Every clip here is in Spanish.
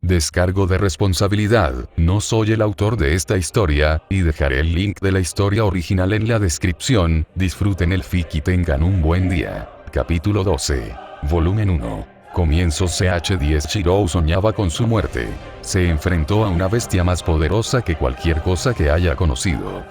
Descargo de responsabilidad, no soy el autor de esta historia, y dejaré el link de la historia original en la descripción. Disfruten el fic y tengan un buen día. Capítulo 12. Volumen 1. Comienzos CH10. Shirou soñaba con su muerte. Se enfrentó a una bestia más poderosa que cualquier cosa que haya conocido.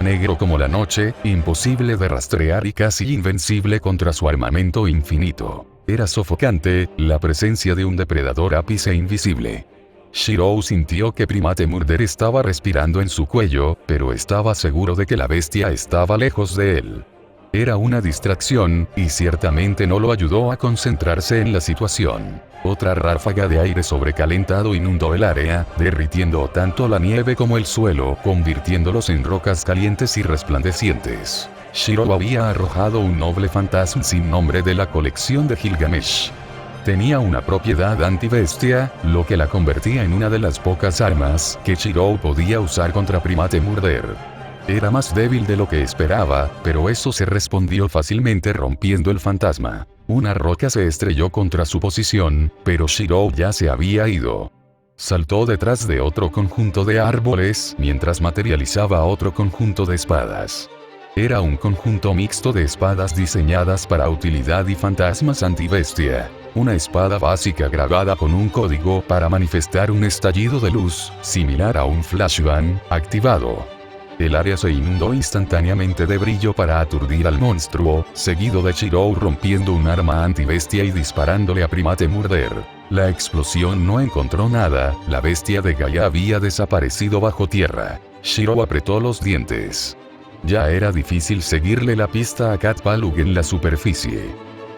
Negro como la noche, imposible de rastrear y casi invencible contra su armamento infinito. Era sofocante, la presencia de un depredador ápice invisible. Shirou sintió que Primate Murder estaba respirando en su cuello, pero estaba seguro de que la bestia estaba lejos de él. Era una distracción, y ciertamente no lo ayudó a concentrarse en la situación. Otra ráfaga de aire sobrecalentado inundó el área, derritiendo tanto la nieve como el suelo, convirtiéndolos en rocas calientes y resplandecientes. Shirou había arrojado un noble fantasma sin nombre de la colección de Gilgamesh. Tenía una propiedad antibestia, lo que la convertía en una de las pocas armas que Shirou podía usar contra Primate Murder. Era más débil de lo que esperaba, pero eso se respondió fácilmente rompiendo el fantasma. Una roca se estrelló contra su posición, pero Shirou ya se había ido. Saltó detrás de otro conjunto de árboles mientras materializaba otro conjunto de espadas. Era un conjunto mixto de espadas diseñadas para utilidad y fantasmas antibestia. Una espada básica grabada con un código para manifestar un estallido de luz, similar a un flashbang, activado. El área se inundó instantáneamente de brillo para aturdir al monstruo, seguido de Shirou rompiendo un arma antibestia y disparándole a Primate Murder. La explosión no encontró nada, la bestia de Gaia había desaparecido bajo tierra. Shirou apretó los dientes. Ya era difícil seguirle la pista a Cat Palug en la superficie.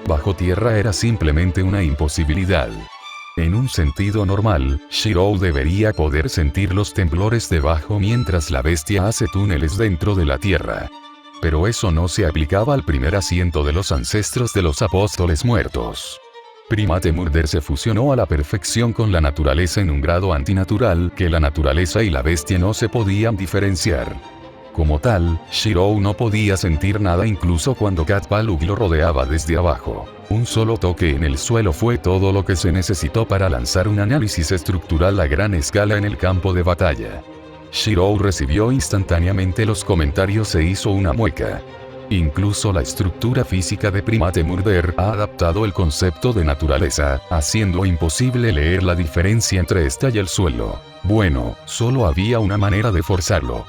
Bajo tierra era simplemente una imposibilidad. En un sentido normal, Shirou debería poder sentir los temblores debajo mientras la bestia hace túneles dentro de la tierra. Pero eso no se aplicaba al primer asiento de los ancestros de los apóstoles muertos. Primate Murder se fusionó a la perfección con la naturaleza en un grado antinatural que la naturaleza y la bestia no se podían diferenciar. Como tal, Shirou no podía sentir nada incluso cuando Cat Palug lo rodeaba desde abajo. Un solo toque en el suelo fue todo lo que se necesitó para lanzar un análisis estructural a gran escala en el campo de batalla. Shirou recibió instantáneamente los comentarios e hizo una mueca. Incluso la estructura física de Primate Murder ha adaptado el concepto de naturaleza, haciendo imposible leer la diferencia entre esta y el suelo. Bueno, solo había una manera de forzarlo.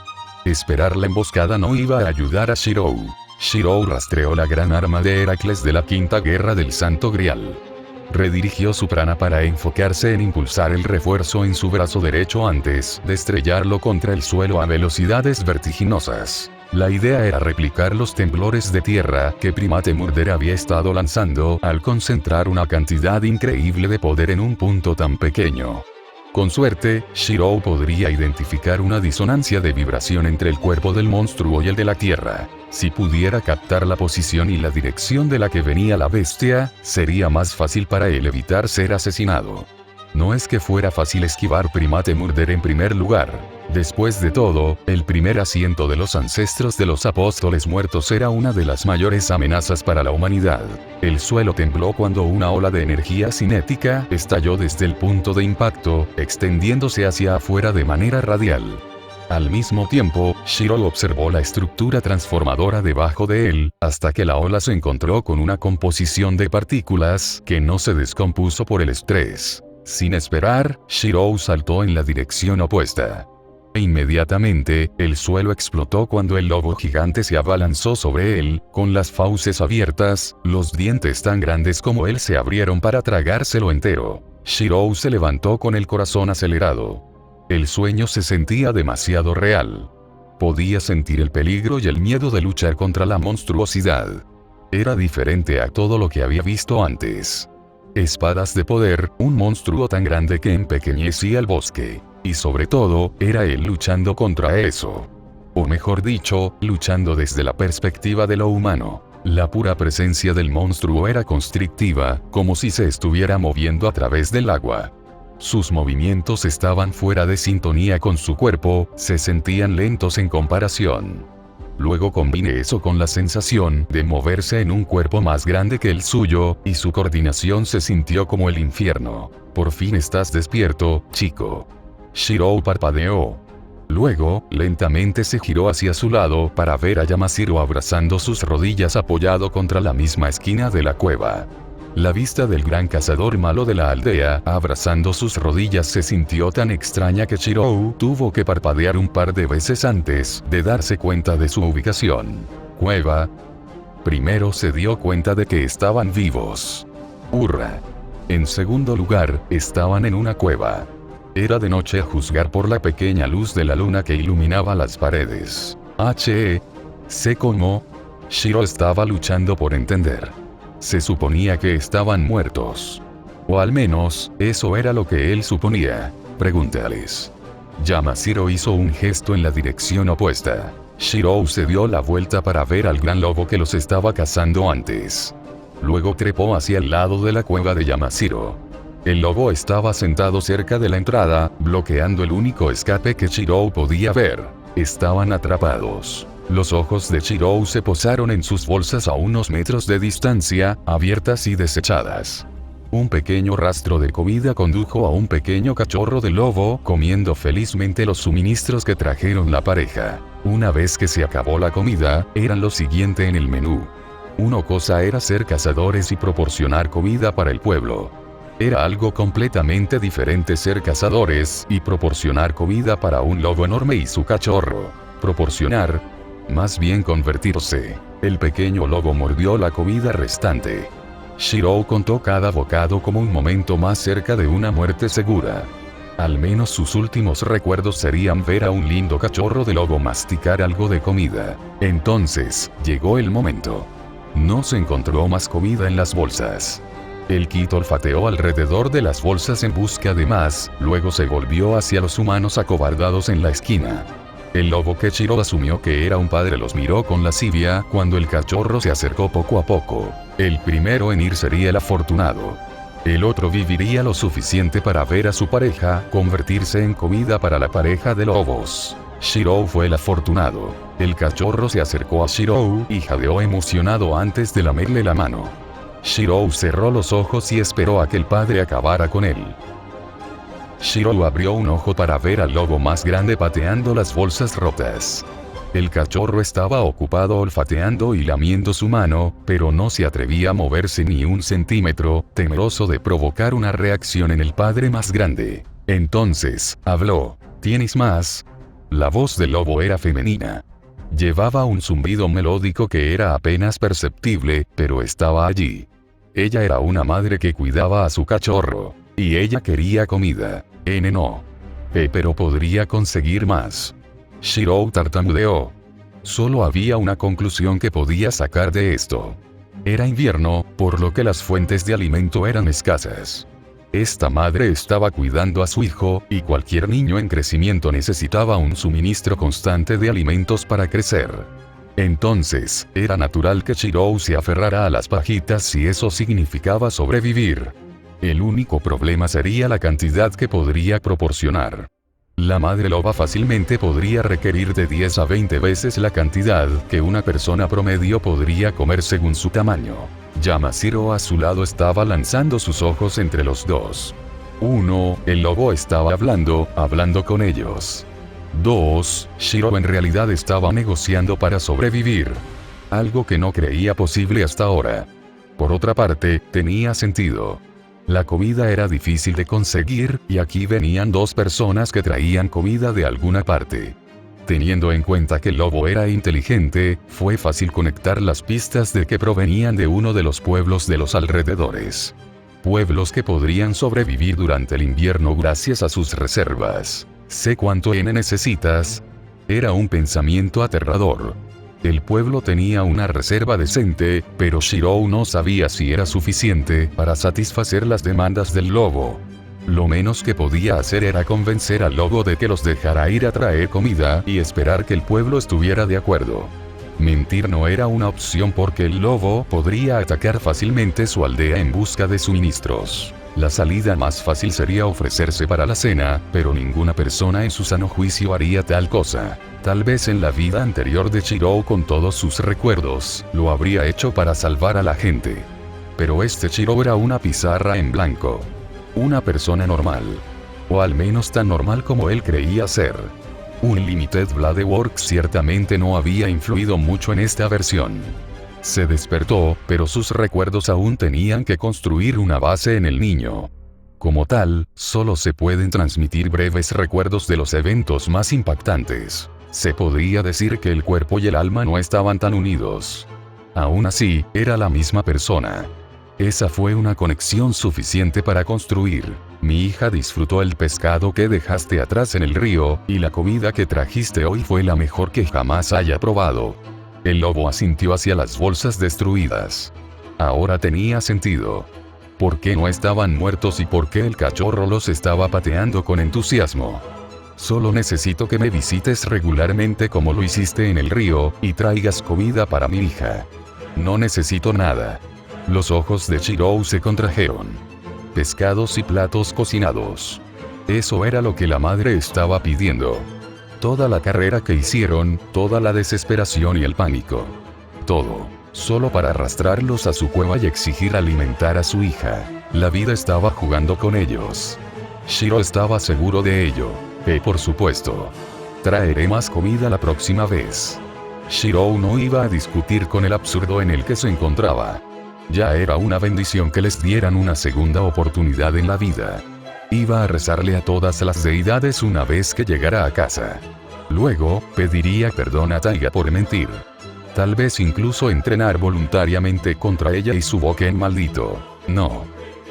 Esperar la emboscada no iba a ayudar a Shirou. Shirou rastreó la gran arma de Heracles de la Quinta Guerra del Santo Grial. Redirigió su prana para enfocarse en impulsar el refuerzo en su brazo derecho antes de estrellarlo contra el suelo a velocidades vertiginosas. La idea era replicar los temblores de tierra que Primate Murder había estado lanzando al concentrar una cantidad increíble de poder en un punto tan pequeño. Con suerte, Shirou podría identificar una disonancia de vibración entre el cuerpo del monstruo y el de la tierra. Si pudiera captar la posición y la dirección de la que venía la bestia, sería más fácil para él evitar ser asesinado. No es que fuera fácil esquivar Primate Murder en primer lugar. Después de todo, el primer asiento de los ancestros de los apóstoles muertos era una de las mayores amenazas para la humanidad. El suelo tembló cuando una ola de energía cinética estalló desde el punto de impacto, extendiéndose hacia afuera de manera radial. Al mismo tiempo, Shirou observó la estructura transformadora debajo de él, hasta que la ola se encontró con una composición de partículas que no se descompuso por el estrés. Sin esperar, Shirou saltó en la dirección opuesta. Inmediatamente, el suelo explotó cuando el lobo gigante se abalanzó sobre él, con las fauces abiertas, los dientes tan grandes como él se abrieron para tragárselo entero. Shirou se levantó con el corazón acelerado. El sueño se sentía demasiado real. Podía sentir el peligro y el miedo de luchar contra la monstruosidad. Era diferente a todo lo que había visto antes. Espadas de poder, un monstruo tan grande que empequeñecía el bosque. Y sobre todo, era él luchando contra eso. O mejor dicho, luchando desde la perspectiva de lo humano. La pura presencia del monstruo era constrictiva, como si se estuviera moviendo a través del agua. Sus movimientos estaban fuera de sintonía con su cuerpo, se sentían lentos en comparación. Luego combine eso con la sensación de moverse en un cuerpo más grande que el suyo, y su coordinación se sintió como el infierno. Por fin estás despierto, chico. Shirou parpadeó. Luego, lentamente se giró hacia su lado para ver a Yamashiro abrazando sus rodillas apoyado contra la misma esquina de la cueva. La vista del gran cazador malo de la aldea abrazando sus rodillas se sintió tan extraña que Shirou tuvo que parpadear un par de veces antes de darse cuenta de su ubicación. Cueva. Primero se dio cuenta de que estaban vivos. ¡Hurra! En segundo lugar, estaban en una cueva. Era de noche a juzgar por la pequeña luz de la luna que iluminaba las paredes. Sé cómo. Shiro estaba luchando por entender. Se suponía que estaban muertos. O al menos, eso era lo que él suponía. Pregúntales. Yamashiro hizo un gesto en la dirección opuesta. Shirou se dio la vuelta para ver al gran lobo que los estaba cazando antes. Luego trepó hacia el lado de la cueva de Yamashiro. El lobo estaba sentado cerca de la entrada, bloqueando el único escape que Shirou podía ver. Estaban atrapados. Los ojos de Shirou se posaron en sus bolsas a unos metros de distancia, abiertas y desechadas. Un pequeño rastro de comida condujo a un pequeño cachorro de lobo comiendo felizmente los suministros que trajeron la pareja. Una vez que se acabó la comida, eran lo siguiente en el menú. Una cosa era ser cazadores y proporcionar comida para el pueblo. Era algo completamente diferente ser cazadores y proporcionar comida para un lobo enorme y su cachorro. Proporcionar, más bien convertirse. El pequeño lobo mordió la comida restante. Shirou contó cada bocado como un momento más cerca de una muerte segura. Al menos sus últimos recuerdos serían ver a un lindo cachorro de lobo masticar algo de comida. Entonces, llegó el momento. No se encontró más comida en las bolsas. El Kid olfateó alrededor de las bolsas en busca de más, luego se volvió hacia los humanos acobardados en la esquina. El lobo que Shirou asumió que era un padre los miró con lascivia cuando el cachorro se acercó poco a poco. El primero en ir sería el afortunado. El otro viviría lo suficiente para ver a su pareja convertirse en comida para la pareja de lobos. Shirou fue el afortunado. El cachorro se acercó a Shirou y jadeó emocionado antes de lamerle la mano. Shirou cerró los ojos y esperó a que el padre acabara con él. Shirou abrió un ojo para ver al lobo más grande pateando las bolsas rotas. El cachorro estaba ocupado olfateando y lamiendo su mano, pero no se atrevía a moverse ni un centímetro, temeroso de provocar una reacción en el padre más grande. Entonces, habló. ¿Tienes más? La voz del lobo era femenina. Llevaba un zumbido melódico que era apenas perceptible, pero estaba allí. Ella era una madre que cuidaba a su cachorro. Y ella quería comida. No. Pero podría conseguir más. Shirou tartamudeó. Solo había una conclusión que podía sacar de esto. Era invierno, por lo que las fuentes de alimento eran escasas. Esta madre estaba cuidando a su hijo, y cualquier niño en crecimiento necesitaba un suministro constante de alimentos para crecer. Entonces, era natural que Shirou se aferrara a las pajitas si eso significaba sobrevivir. El único problema sería la cantidad que podría proporcionar. La madre loba fácilmente podría requerir de 10 a 20 veces la cantidad que una persona promedio podría comer según su tamaño. Yamashiro a su lado estaba lanzando sus ojos entre los dos. 1. El lobo estaba hablando con ellos. 2. Shirou en realidad estaba negociando para sobrevivir. Algo que no creía posible hasta ahora. Por otra parte, tenía sentido. La comida era difícil de conseguir, y aquí venían dos personas que traían comida de alguna parte. Teniendo en cuenta que el lobo era inteligente, fue fácil conectar las pistas de que provenían de uno de los pueblos de los alrededores. Pueblos que podrían sobrevivir durante el invierno gracias a sus reservas. ¿Sé cuánto necesitas? Era un pensamiento aterrador. El pueblo tenía una reserva decente, pero Shirou no sabía si era suficiente para satisfacer las demandas del lobo. Lo menos que podía hacer era convencer al lobo de que los dejara ir a traer comida y esperar que el pueblo estuviera de acuerdo. Mentir no era una opción porque el lobo podría atacar fácilmente su aldea en busca de suministros. La salida más fácil sería ofrecerse para la cena, pero ninguna persona en su sano juicio haría tal cosa. Tal vez en la vida anterior de Shirou con todos sus recuerdos, lo habría hecho para salvar a la gente. Pero este Shirou era una pizarra en blanco. Una persona normal. O al menos tan normal como él creía ser. Unlimited Blade Works ciertamente no había influido mucho en esta versión. Se despertó, pero sus recuerdos aún tenían que construir una base en el niño. Como tal, solo se pueden transmitir breves recuerdos de los eventos más impactantes. Se podría decir que el cuerpo y el alma no estaban tan unidos. Aún así, era la misma persona. Esa fue una conexión suficiente para construir. Mi hija disfrutó el pescado que dejaste atrás en el río, y la comida que trajiste hoy fue la mejor que jamás haya probado. El lobo asintió hacia las bolsas destruidas. Ahora tenía sentido. ¿Por qué no estaban muertos y por qué el cachorro los estaba pateando con entusiasmo? Solo necesito que me visites regularmente como lo hiciste en el río, y traigas comida para mi hija. No necesito nada. Los ojos de Shirou se contrajeron. Pescados y platos cocinados. Eso era lo que la madre estaba pidiendo. Toda la carrera que hicieron, toda la desesperación y el pánico. Todo. Solo para arrastrarlos a su cueva y exigir alimentar a su hija. La vida estaba jugando con ellos. Shirou estaba seguro de ello. Por supuesto. Traeré más comida la próxima vez. Shirou no iba a discutir con el absurdo en el que se encontraba. Ya era una bendición que les dieran una segunda oportunidad en la vida. Iba a rezarle a todas las deidades una vez que llegara a casa. Luego, pediría perdón a Taiga por mentir. Tal vez incluso entrenar voluntariamente contra ella y su Boken maldito. No.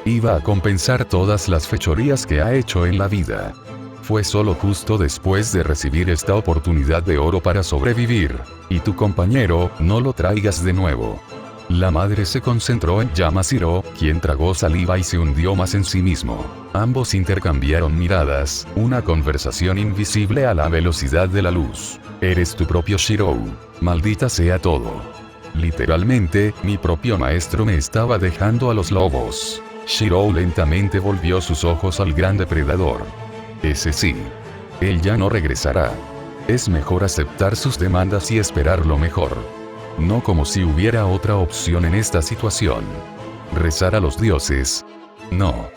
Iba a compensar todas las fechorías que ha hecho en la vida. Fue solo justo después de recibir esta oportunidad de oro para sobrevivir. Y tu compañero, no lo traigas de nuevo. La madre se concentró en Yamashiro, quien tragó saliva y se hundió más en sí mismo. Ambos intercambiaron miradas, una conversación invisible a la velocidad de la luz. Eres tu propio Shirou. Maldita sea todo. Literalmente, mi propio maestro me estaba dejando a los lobos. Shirou lentamente volvió sus ojos al gran depredador. Ese sí. Él ya no regresará. Es mejor aceptar sus demandas y esperar lo mejor. No como si hubiera otra opción en esta situación. Rezar a los dioses. No.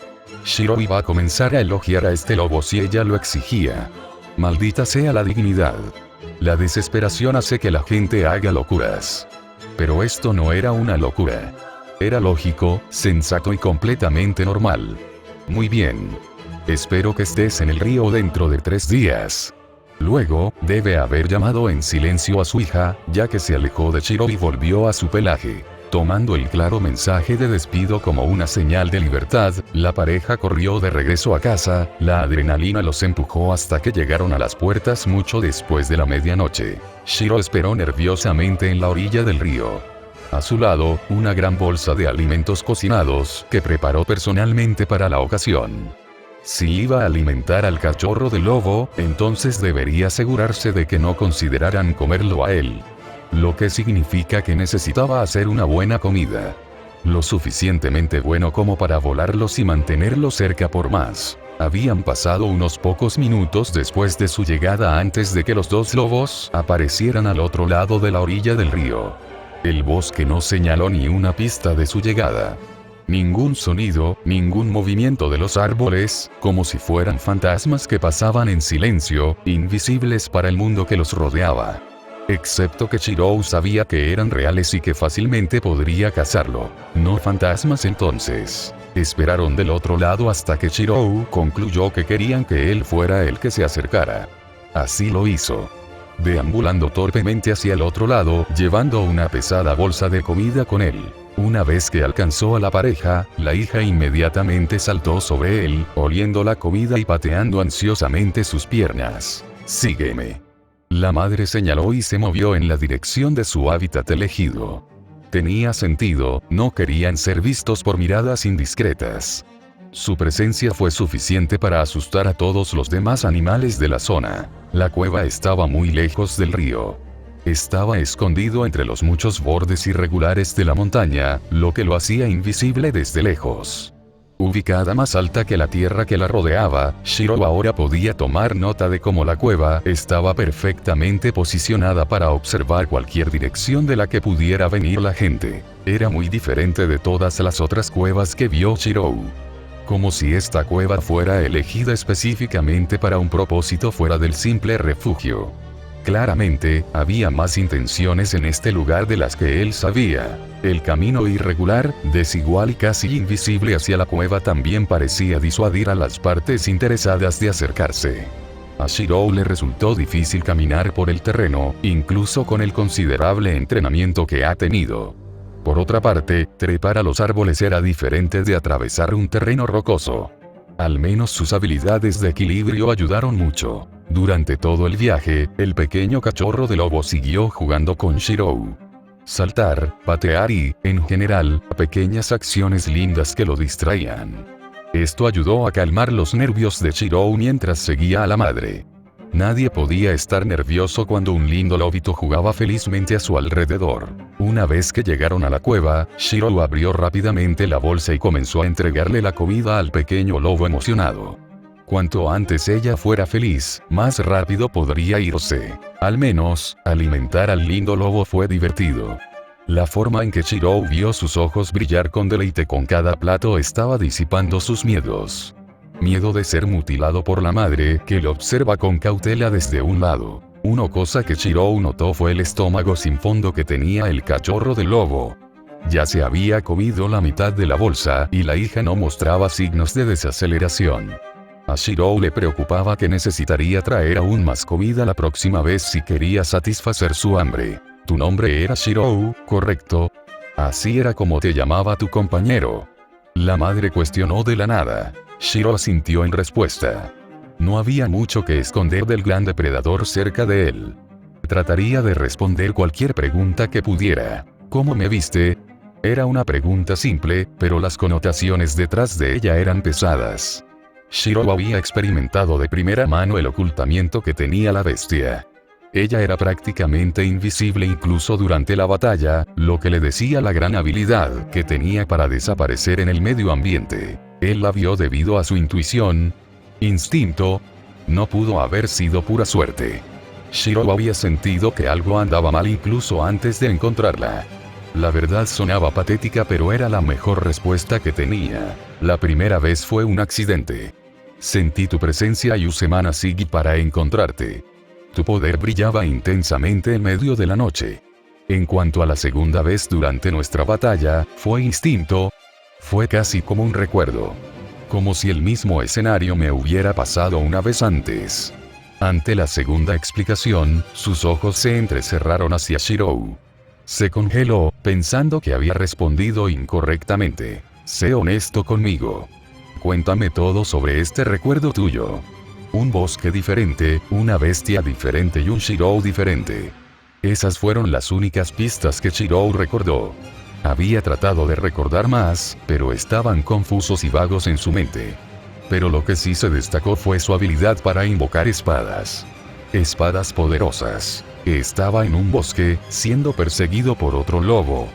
Shirou iba a comenzar a elogiar a este lobo si ella lo exigía. Maldita sea la dignidad. La desesperación hace que la gente haga locuras. Pero esto no era una locura. Era lógico, sensato y completamente normal. Muy bien. Espero que estés en el río dentro de 3 días. Luego, debe haber llamado en silencio a su hija, ya que se alejó de Shirou y volvió a su pelaje. Tomando el claro mensaje de despido como una señal de libertad, la pareja corrió de regreso a casa, la adrenalina los empujó hasta que llegaron a las puertas mucho después de la medianoche. Shirou esperó nerviosamente en la orilla del río. A su lado, una gran bolsa de alimentos cocinados, que preparó personalmente para la ocasión. Si iba a alimentar al cachorro del lobo, entonces debería asegurarse de que no consideraran comerlo a él. Lo que significa que necesitaba hacer una buena comida. Lo suficientemente bueno como para volarlos y mantenerlos cerca por más. Habían pasado unos pocos minutos después de su llegada antes de que los dos lobos aparecieran al otro lado de la orilla del río. El bosque no señaló ni una pista de su llegada. Ningún sonido, ningún movimiento de los árboles, como si fueran fantasmas que pasaban en silencio, invisibles para el mundo que los rodeaba. Excepto que Shirou sabía que eran reales y que fácilmente podría cazarlo. No fantasmas entonces. Esperaron del otro lado hasta que Shirou concluyó que querían que él fuera el que se acercara. Así lo hizo. Deambulando torpemente hacia el otro lado, llevando una pesada bolsa de comida con él. Una vez que alcanzó a la pareja, la hija inmediatamente saltó sobre él, oliendo la comida y pateando ansiosamente sus piernas. «Sígueme». La madre señaló y se movió en la dirección de su hábitat elegido. Tenía sentido, no querían ser vistos por miradas indiscretas. Su presencia fue suficiente para asustar a todos los demás animales de la zona. La cueva estaba muy lejos del río. Estaba escondido entre los muchos bordes irregulares de la montaña, lo que lo hacía invisible desde lejos. Ubicada más alta que la tierra que la rodeaba, Shiro ahora podía tomar nota de cómo la cueva estaba perfectamente posicionada para observar cualquier dirección de la que pudiera venir la gente. Era muy diferente de todas las otras cuevas que vio Shiro. Como si esta cueva fuera elegida específicamente para un propósito fuera del simple refugio. Claramente, había más intenciones en este lugar de las que él sabía. El camino irregular, desigual y casi invisible hacia la cueva también parecía disuadir a las partes interesadas de acercarse. A Shiro le resultó difícil caminar por el terreno, incluso con el considerable entrenamiento que ha tenido. Por otra parte, trepar a los árboles era diferente de atravesar un terreno rocoso. Al menos sus habilidades de equilibrio ayudaron mucho. Durante todo el viaje, el pequeño cachorro de lobo siguió jugando con Shiro. Saltar, patear y, en general, pequeñas acciones lindas que lo distraían. Esto ayudó a calmar los nervios de Shiro mientras seguía a la madre. Nadie podía estar nervioso cuando un lindo lobito jugaba felizmente a su alrededor. Una vez que llegaron a la cueva, Shiro abrió rápidamente la bolsa y comenzó a entregarle la comida al pequeño lobo emocionado. Cuanto antes ella fuera feliz, más rápido podría irse. Al menos, alimentar al lindo lobo fue divertido. La forma en que Shiro vio sus ojos brillar con deleite con cada plato estaba disipando sus miedos. Miedo de ser mutilado por la madre, que lo observa con cautela desde un lado. Una cosa que Shiro notó fue el estómago sin fondo que tenía el cachorro del lobo. Ya se había comido la mitad de la bolsa y la hija no mostraba signos de desaceleración. A Shiro le preocupaba que necesitaría traer aún más comida la próxima vez si quería satisfacer su hambre. Tu nombre era Shiro, ¿correcto? Así era como te llamaba tu compañero. La madre cuestionó de la nada. Shiro asintió en respuesta. No había mucho que esconder del gran depredador cerca de él. Trataría de responder cualquier pregunta que pudiera. ¿Cómo me viste? Era una pregunta simple, pero las connotaciones detrás de ella eran pesadas. Shiro había experimentado de primera mano el ocultamiento que tenía la bestia. Ella era prácticamente invisible incluso durante la batalla, lo que le decía la gran habilidad que tenía para desaparecer en el medio ambiente. Él la vio debido a su intuición. Instinto. No pudo haber sido pura suerte. Shiro había sentido que algo andaba mal incluso antes de encontrarla. La verdad sonaba patética, pero era la mejor respuesta que tenía. La primera vez fue un accidente. Sentí tu presencia y usé Mana Sigi para encontrarte. Tu poder brillaba intensamente en medio de la noche. En cuanto a la segunda vez durante nuestra batalla, fue instinto. Fue casi como un recuerdo. Como si el mismo escenario me hubiera pasado una vez antes. Ante la segunda explicación, sus ojos se entrecerraron hacia Shiro. Se congeló, pensando que había respondido incorrectamente. Sé honesto conmigo. Cuéntame todo sobre este recuerdo tuyo. Un bosque diferente, una bestia diferente y un Shiro diferente. Esas fueron las únicas pistas que Shiro recordó. Había tratado de recordar más, pero estaban confusos y vagos en su mente. Pero lo que sí se destacó fue su habilidad para invocar espadas. Espadas poderosas. Estaba en un bosque, siendo perseguido por otro lobo.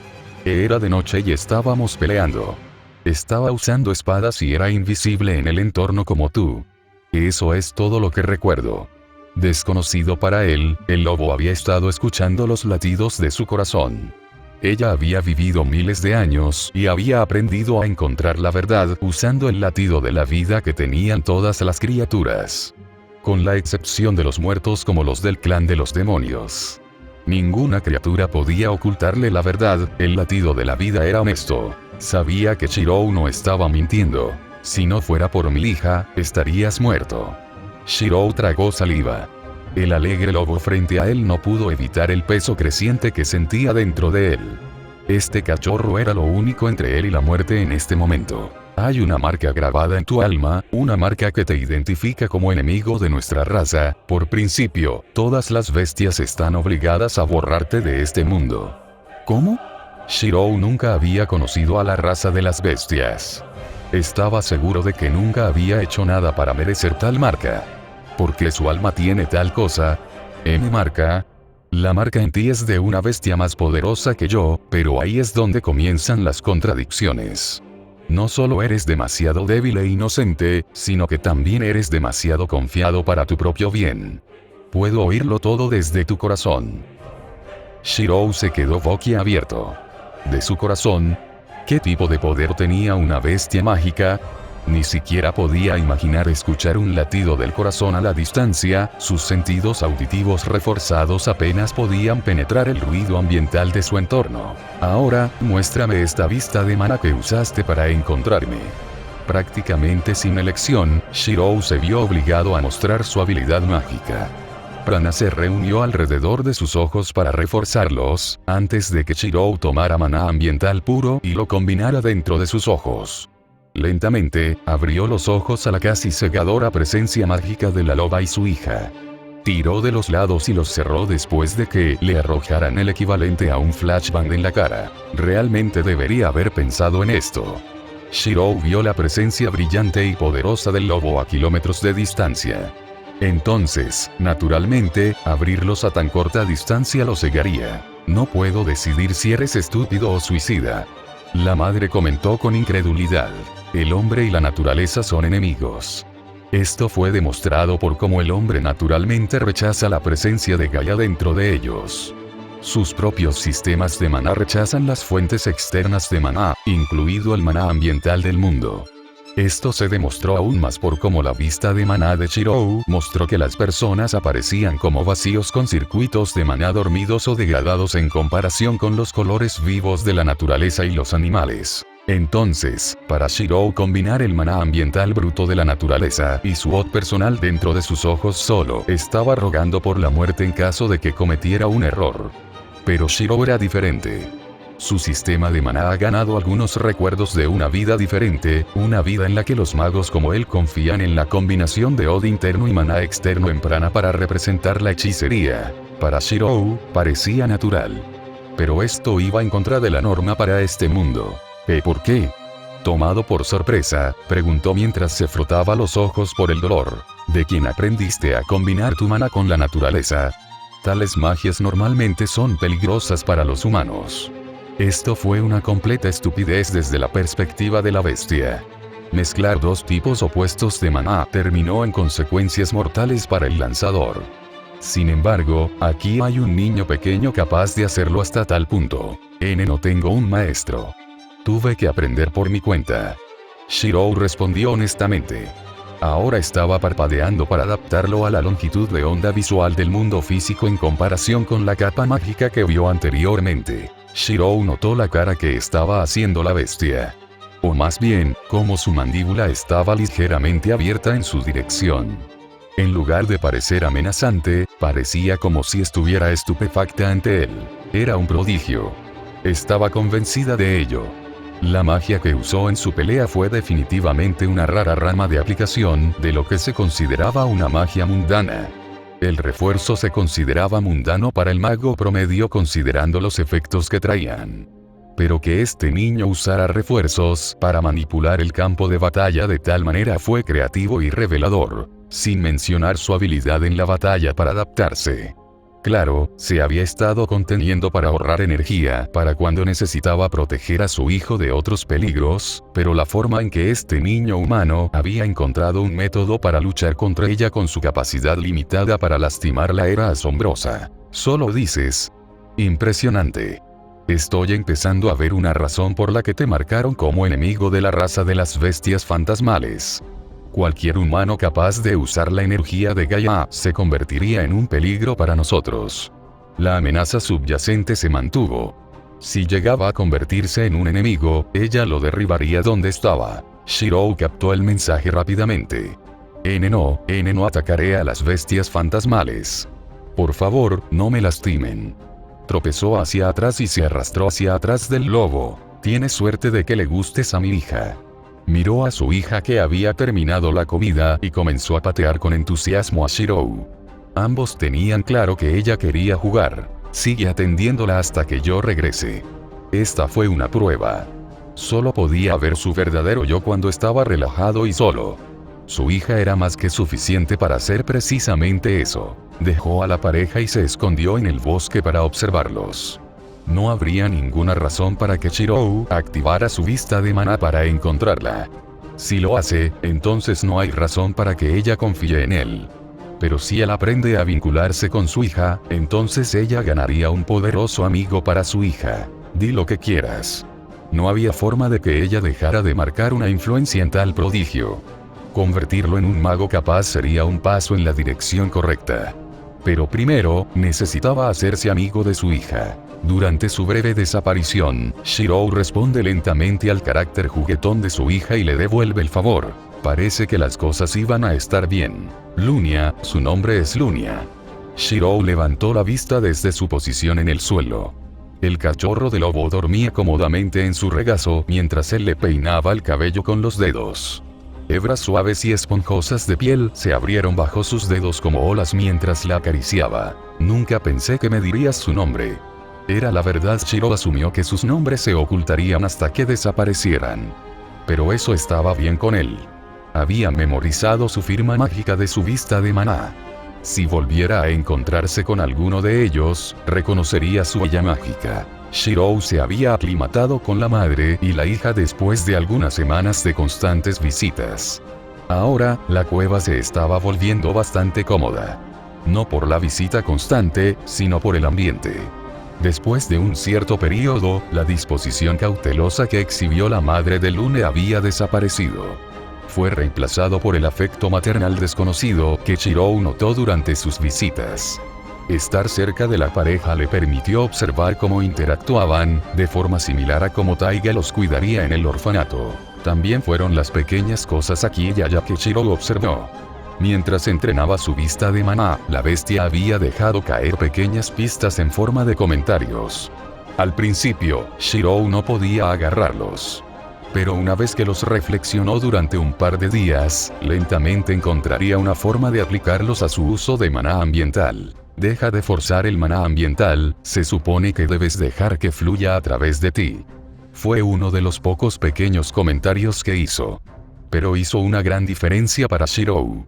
Era de noche y estábamos peleando. Estaba usando espadas y era invisible en el entorno como tú. Eso es todo lo que recuerdo. Desconocido para él, el lobo había estado escuchando los latidos de su corazón. Ella había vivido miles de años y había aprendido a encontrar la verdad usando el latido de la vida que tenían todas las criaturas. Con la excepción de los muertos como los del clan de los demonios. Ninguna criatura podía ocultarle la verdad, el latido de la vida era honesto. Sabía que Shiro no estaba mintiendo. Si no fuera por mi hija, estarías muerto. Shiro tragó saliva. El alegre lobo frente a él no pudo evitar el peso creciente que sentía dentro de él. Este cachorro era lo único entre él y la muerte en este momento. Hay una marca grabada en tu alma, una marca que te identifica como enemigo de nuestra raza. Por principio, todas las bestias están obligadas a borrarte de este mundo. ¿Cómo? Shiro nunca había conocido a la raza de las bestias. Estaba seguro de que nunca había hecho nada para merecer tal marca. ¿Por qué su alma tiene tal cosa? ¿Mi marca? La marca en ti es de una bestia más poderosa que yo, pero ahí es donde comienzan las contradicciones. No solo eres demasiado débil e inocente, sino que también eres demasiado confiado para tu propio bien. Puedo oírlo todo desde tu corazón. Shirou se quedó boquiabierto. ¿De su corazón? ¿Qué tipo de poder tenía una bestia mágica? Ni siquiera podía imaginar escuchar un latido del corazón a la distancia, sus sentidos auditivos reforzados apenas podían penetrar el ruido ambiental de su entorno. Ahora, muéstrame esta vista de mana que usaste para encontrarme. Prácticamente sin elección, Shirou se vio obligado a mostrar su habilidad mágica. Prana se reunió alrededor de sus ojos para reforzarlos, antes de que Shirou tomara maná ambiental puro y lo combinara dentro de sus ojos. Lentamente, abrió los ojos a la casi cegadora presencia mágica de la loba y su hija. Tiró de los lados y los cerró después de que le arrojaran el equivalente a un flashbang en la cara. Realmente debería haber pensado en esto. Shirou vio la presencia brillante y poderosa del lobo a kilómetros de distancia. Entonces, naturalmente, abrirlos a tan corta distancia lo cegaría. No puedo decidir si eres estúpido o suicida. La madre comentó con incredulidad. El hombre y la naturaleza son enemigos. Esto fue demostrado por cómo el hombre naturalmente rechaza la presencia de Gaia dentro de ellos. Sus propios sistemas de maná rechazan las fuentes externas de maná, incluido el maná ambiental del mundo. Esto se demostró aún más por cómo la vista de maná de Shirou mostró que las personas aparecían como vacíos con circuitos de maná dormidos o degradados en comparación con los colores vivos de la naturaleza y los animales. Entonces, para Shirou combinar el maná ambiental bruto de la naturaleza y su od personal dentro de sus ojos solo estaba rogando por la muerte en caso de que cometiera un error. Pero Shirou era diferente. Su sistema de maná ha ganado algunos recuerdos de una vida diferente, una vida en la que los magos como él confían en la combinación de od interno y maná externo en prana para representar la hechicería. Para Shirou, parecía natural. Pero esto iba en contra de la norma para este mundo. ¿Por qué? Tomado por sorpresa, preguntó mientras se frotaba los ojos por el dolor. ¿De quién aprendiste a combinar tu maná con la naturaleza? Tales magias normalmente son peligrosas para los humanos. Esto fue una completa estupidez desde la perspectiva de la bestia. Mezclar dos tipos opuestos de maná terminó en consecuencias mortales para el lanzador. Sin embargo, aquí hay un niño pequeño capaz de hacerlo hasta tal punto. No tengo un maestro. Tuve que aprender por mi cuenta. Shirou respondió honestamente. Ahora estaba parpadeando para adaptarlo a la longitud de onda visual del mundo físico en comparación con la capa mágica que vio anteriormente. Shirou notó la cara que estaba haciendo la bestia. O más bien, como su mandíbula estaba ligeramente abierta en su dirección. En lugar de parecer amenazante, parecía como si estuviera estupefacta ante él. Era un prodigio. Estaba convencida de ello. La magia que usó en su pelea fue definitivamente una rara rama de aplicación de lo que se consideraba una magia mundana. El refuerzo se consideraba mundano para el mago promedio considerando los efectos que traían. Pero que este niño usara refuerzos para manipular el campo de batalla de tal manera fue creativo y revelador, sin mencionar su habilidad en la batalla para adaptarse. Claro, se había estado conteniendo para ahorrar energía para cuando necesitaba proteger a su hijo de otros peligros, pero la forma en que este niño humano había encontrado un método para luchar contra ella con su capacidad limitada para lastimarla era asombrosa. Solo dices, impresionante. Estoy empezando a ver una razón por la que te marcaron como enemigo de la raza de las bestias fantasmales. Cualquier humano capaz de usar la energía de Gaia se convertiría en un peligro para nosotros. La amenaza subyacente se mantuvo. Si llegaba a convertirse en un enemigo, ella lo derribaría donde estaba. Shirou captó el mensaje rápidamente. No atacaré a las bestias fantasmales. Por favor, no me lastimen. Tropezó hacia atrás y se arrastró hacia atrás del lobo. Tienes suerte de que le gustes a mi hija. Miró a su hija que había terminado la comida y comenzó a patear con entusiasmo a Shirou. Ambos tenían claro que ella quería jugar. Sigue atendiéndola hasta que yo regrese. Esta fue una prueba. Solo podía ver su verdadero yo cuando estaba relajado y solo. Su hija era más que suficiente para hacer precisamente eso. Dejó a la pareja y se escondió en el bosque para observarlos. No habría ninguna razón para que Shirou activara su vista de maná para encontrarla. Si lo hace, entonces no hay razón para que ella confíe en él. Pero si él aprende a vincularse con su hija, entonces ella ganaría un poderoso amigo para su hija. Di lo que quieras. No había forma de que ella dejara de marcar una influencia en tal prodigio. Convertirlo en un mago capaz sería un paso en la dirección correcta. Pero primero, necesitaba hacerse amigo de su hija. Durante su breve desaparición, Shirou responde lentamente al carácter juguetón de su hija y le devuelve el favor. Parece que las cosas iban a estar bien. Lunia, su nombre es Lunia. Shirou levantó la vista desde su posición en el suelo. El cachorro de lobo dormía cómodamente en su regazo mientras él le peinaba el cabello con los dedos. Hebras suaves y esponjosas de piel se abrieron bajo sus dedos como olas mientras la acariciaba. Nunca pensé que me dirías su nombre. Era la verdad. Shirou asumió que sus nombres se ocultarían hasta que desaparecieran. Pero eso estaba bien con él. Había memorizado su firma mágica de su vista de maná. Si volviera a encontrarse con alguno de ellos, reconocería su huella mágica. Shirou se había aclimatado con la madre y la hija después de algunas semanas de constantes visitas. Ahora, la cueva se estaba volviendo bastante cómoda. No por la visita constante, sino por el ambiente. Después de un cierto periodo, la disposición cautelosa que exhibió la madre de Lune había desaparecido. Fue reemplazado por el afecto maternal desconocido que Shirou notó durante sus visitas. Estar cerca de la pareja le permitió observar cómo interactuaban, de forma similar a cómo Taiga los cuidaría en el orfanato. También fueron las pequeñas cosas aquí y allá que Shirou observó. Mientras entrenaba su vista de maná, la bestia había dejado caer pequeñas pistas en forma de comentarios. Al principio, Shirou no podía agarrarlos. Pero una vez que los reflexionó durante un par de días, lentamente encontraría una forma de aplicarlos a su uso de maná ambiental. Deja de forzar el maná ambiental, se supone que debes dejar que fluya a través de ti. Fue uno de los pocos pequeños comentarios que hizo. Pero hizo una gran diferencia para Shirou.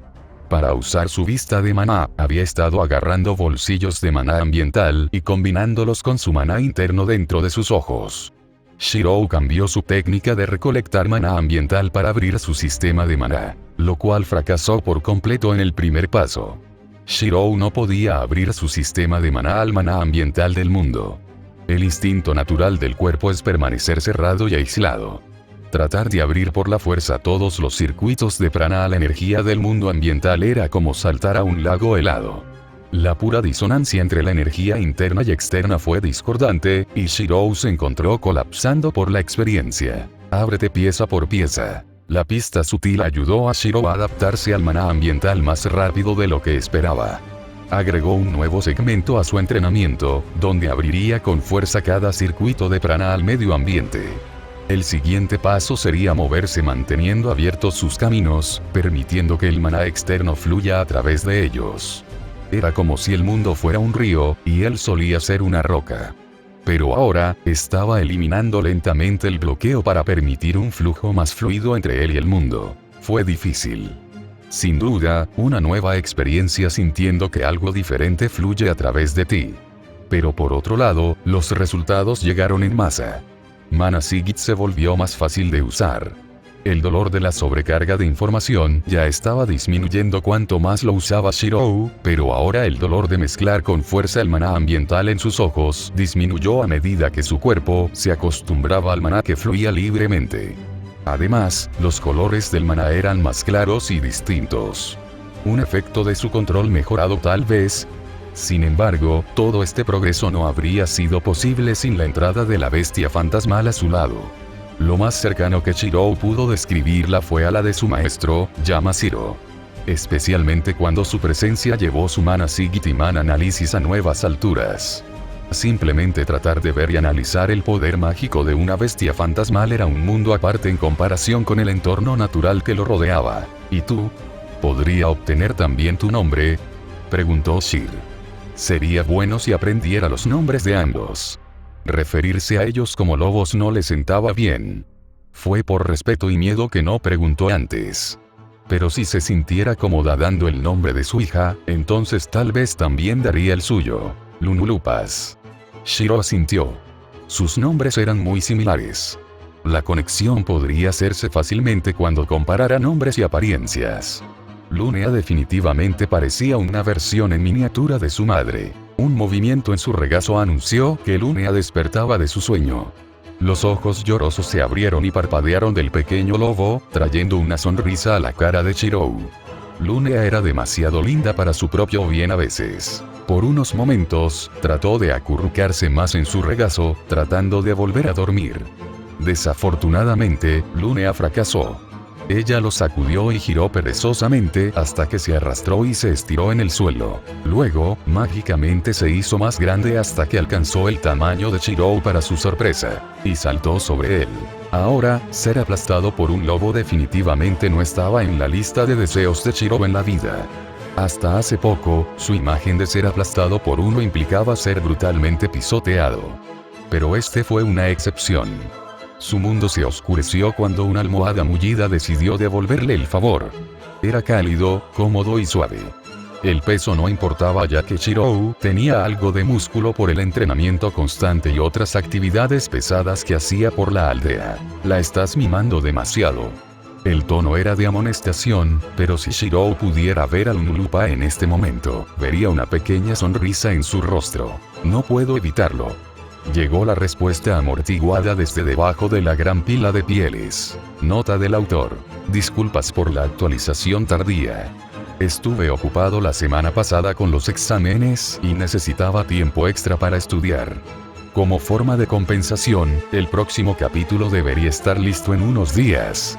Para usar su vista de maná, había estado agarrando bolsillos de maná ambiental y combinándolos con su maná interno dentro de sus ojos. Shirou cambió su técnica de recolectar maná ambiental para abrir su sistema de maná, lo cual fracasó por completo en el primer paso. Shirou no podía abrir su sistema de maná al maná ambiental del mundo. El instinto natural del cuerpo es permanecer cerrado y aislado. Tratar de abrir por la fuerza todos los circuitos de prana a la energía del mundo ambiental era como saltar a un lago helado. La pura disonancia entre la energía interna y externa fue discordante, y Shirou se encontró colapsando por la experiencia. Ábrete pieza por pieza. La pista sutil ayudó a Shirou a adaptarse al maná ambiental más rápido de lo que esperaba. Agregó un nuevo segmento a su entrenamiento, donde abriría con fuerza cada circuito de prana al medio ambiente. El siguiente paso sería moverse manteniendo abiertos sus caminos, permitiendo que el maná externo fluya a través de ellos. Era como si el mundo fuera un río, y él solía ser una roca. Pero ahora, estaba eliminando lentamente el bloqueo para permitir un flujo más fluido entre él y el mundo. Fue difícil. Sin duda, una nueva experiencia sintiendo que algo diferente fluye a través de ti. Pero por otro lado, los resultados llegaron en masa. Mana Sigit se volvió más fácil de usar. El dolor de la sobrecarga de información ya estaba disminuyendo cuanto más lo usaba Shirou, pero ahora el dolor de mezclar con fuerza el maná ambiental en sus ojos disminuyó a medida que su cuerpo se acostumbraba al maná que fluía libremente. Además, los colores del maná eran más claros y distintos. Un efecto de su control mejorado tal vez. Sin embargo, todo este progreso no habría sido posible sin la entrada de la bestia fantasmal a su lado. Lo más cercano que Shirou pudo describirla fue a la de su maestro, Yamashiro. Especialmente cuando su presencia llevó su Mana Sigit y Mana Análisis a nuevas alturas. Simplemente tratar de ver y analizar el poder mágico de una bestia fantasmal era un mundo aparte en comparación con el entorno natural que lo rodeaba. ¿Y tú? ¿Podría obtener también tu nombre?, preguntó Shir. Sería bueno si aprendiera los nombres de ambos. Referirse a ellos como lobos no le sentaba bien. Fue por respeto y miedo que no preguntó antes. Pero si se sintiera cómoda dando el nombre de su hija, entonces tal vez también daría el suyo. Lunulupas. Shiro asintió. Sus nombres eran muy similares. La conexión podría hacerse fácilmente cuando comparara nombres y apariencias. Lunea definitivamente parecía una versión en miniatura de su madre. Un movimiento en su regazo anunció que Lunea despertaba de su sueño. Los ojos llorosos se abrieron y parpadearon del pequeño lobo, trayendo una sonrisa a la cara de Chirou. Lunea era demasiado linda para su propio bien a veces. Por unos momentos, trató de acurrucarse más en su regazo, tratando de volver a dormir. Desafortunadamente, Lunea fracasó. Ella lo sacudió y giró perezosamente hasta que se arrastró y se estiró en el suelo. Luego, mágicamente se hizo más grande hasta que alcanzó el tamaño de Chirou para su sorpresa, y saltó sobre él. Ahora, ser aplastado por un lobo definitivamente no estaba en la lista de deseos de Chirou en la vida. Hasta hace poco, su imagen de ser aplastado por uno implicaba ser brutalmente pisoteado. Pero este fue una excepción. Su mundo se oscureció cuando una almohada mullida decidió devolverle el favor. Era cálido, cómodo y suave. El peso no importaba ya que Chirou tenía algo de músculo por el entrenamiento constante y otras actividades pesadas que hacía por la aldea. La estás mimando demasiado. El tono era de amonestación, pero si Chirou pudiera ver al Nulupa en este momento, vería una pequeña sonrisa en su rostro. No puedo evitarlo. Llegó la respuesta amortiguada desde debajo de la gran pila de pieles. Nota del autor. Disculpas por la actualización tardía. Estuve ocupado la semana pasada con los exámenes y necesitaba tiempo extra para estudiar. Como forma de compensación, el próximo capítulo debería estar listo en unos días.